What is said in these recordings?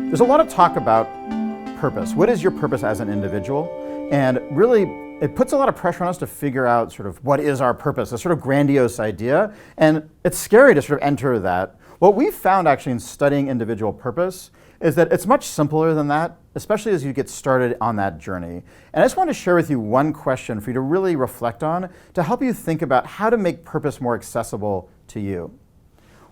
There's a lot of talk about purpose. What is your purpose as an individual? And really, it puts a lot of pressure on us to figure out sort of what is our purpose, a sort of grandiose idea. And it's scary to sort of enter that. What we've found actually in studying individual purpose is that it's much simpler than that, especially as you get started on that journey. And I just want to share with you one question for you to really reflect on to help you think about how to make purpose more accessible to you.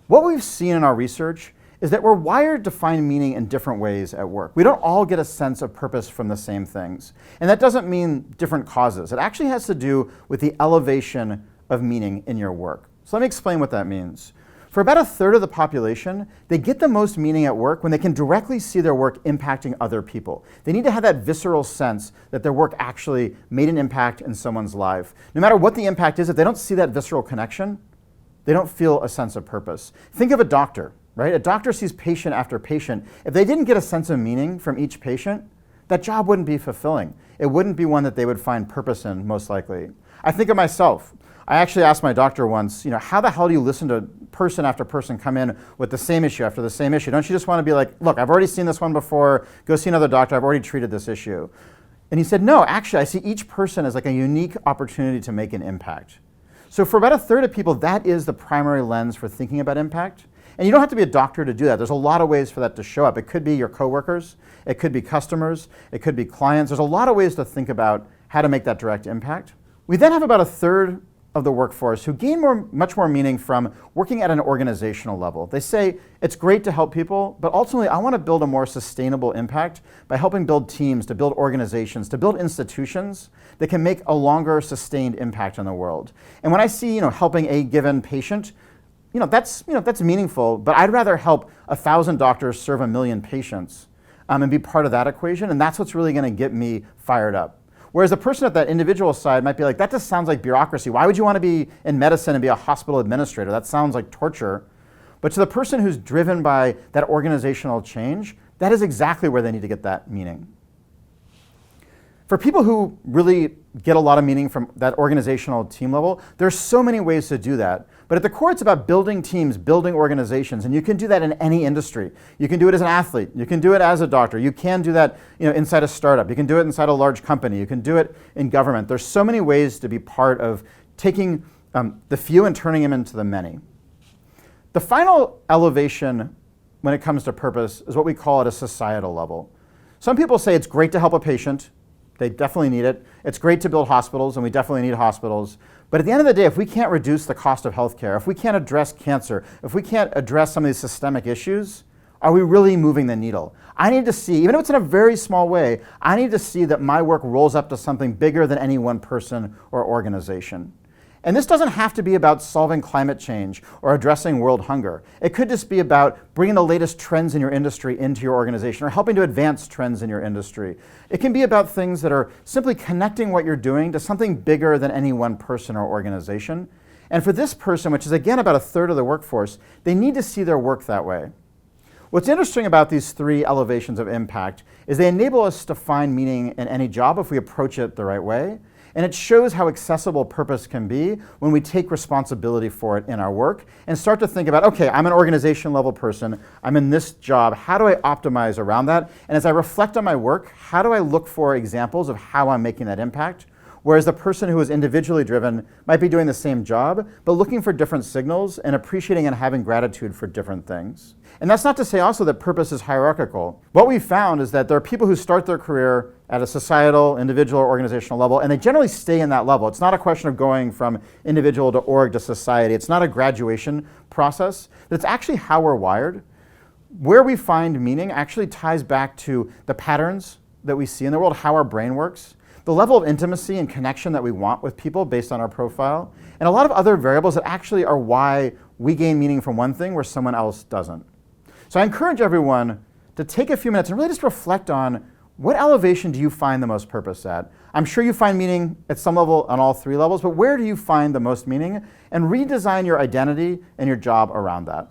What we've seen in our research is that we're wired to find meaning in different ways at work. We don't all get a sense of purpose from the same things. And that doesn't mean different causes. It actually has to do with the elevation of meaning in your work. So let me explain what that means. For about a third of the population, they get the most meaning at work when they can directly see their work impacting other people. They need to have that visceral sense that their work actually made an impact in someone's life. No matter what the impact is, if they don't see that visceral connection, they don't feel a sense of purpose. Think of a doctor. Right? A doctor sees patient after patient. If they didn't get a sense of meaning from each patient, that job wouldn't be fulfilling. It wouldn't be one that they would find purpose in, most likely. I think of myself. I actually asked my doctor once, how the hell do you listen to person after person come in with the same issue after the same issue? Don't you just want to be like, look, I've already seen this one before, go see another doctor, I've already treated this issue. And he said, no, actually, I see each person as like a unique opportunity to make an impact. So for about a third of people, that is the primary lens for thinking about impact. And you don't have to be a doctor to do that. There's a lot of ways for that to show up. It could be your coworkers, it could be customers, it could be clients. There's a lot of ways to think about how to make that direct impact. We then have about a third of the workforce who gain much more meaning from working at an organizational level. They say, it's great to help people, but ultimately I want to build a more sustainable impact by helping build teams, to build organizations, to build institutions that can make a longer sustained impact on the world. And when I see helping a given patient, that's meaningful, but I'd rather help 1,000 doctors serve 1 million patients and be part of that equation, and that's what's really going to get me fired up. Whereas the person at that individual side might be like, that just sounds like bureaucracy. Why would you want to be in medicine and be a hospital administrator? That sounds like torture. But to the person who's driven by that organizational change, that is exactly where they need to get that meaning. For people who really get a lot of meaning from that organizational team level, there's so many ways to do that. But at the core, it's about building teams, building organizations, and you can do that in any industry. You can do it as an athlete. You can do it as a doctor. You can do that inside a startup. You can do it inside a large company. You can do it in government. There's so many ways to be part of taking the few and turning them into the many. The final elevation when it comes to purpose is what we call at a societal level. Some people say it's great to help a patient. They definitely need it. It's great to build hospitals, and we definitely need hospitals. But at the end of the day, if we can't reduce the cost of healthcare, if we can't address cancer, if we can't address some of these systemic issues, are we really moving the needle? I need to see, even if it's in a very small way, I need to see that my work rolls up to something bigger than any one person or organization. And this doesn't have to be about solving climate change or addressing world hunger. It could just be about bringing the latest trends in your industry into your organization or helping to advance trends in your industry. It can be about things that are simply connecting what you're doing to something bigger than any one person or organization. And for this person, which is again about a third of the workforce, they need to see their work that way. What's interesting about these three elevations of impact is they enable us to find meaning in any job if we approach it the right way. And it shows how accessible purpose can be when we take responsibility for it in our work and start to think about, okay, I'm an organization level person, I'm in this job, how do I optimize around that? And as I reflect on my work, how do I look for examples of how I'm making that impact? Whereas the person who is individually driven might be doing the same job, but looking for different signals and appreciating and having gratitude for different things. And that's not to say also that purpose is hierarchical. What we've found is that there are people who start their career at a societal, individual, or organizational level, and they generally stay in that level. It's not a question of going from individual to org to society. It's not a graduation process. It's actually how we're wired. Where we find meaning actually ties back to the patterns that we see in the world, how our brain works, the level of intimacy and connection that we want with people based on our profile, and a lot of other variables that actually are why we gain meaning from one thing where someone else doesn't. So I encourage everyone to take a few minutes and really just reflect on what elevation do you find the most purpose at? I'm sure you find meaning at some level on all three levels, but where do you find the most meaning? And redesign your identity and your job around that.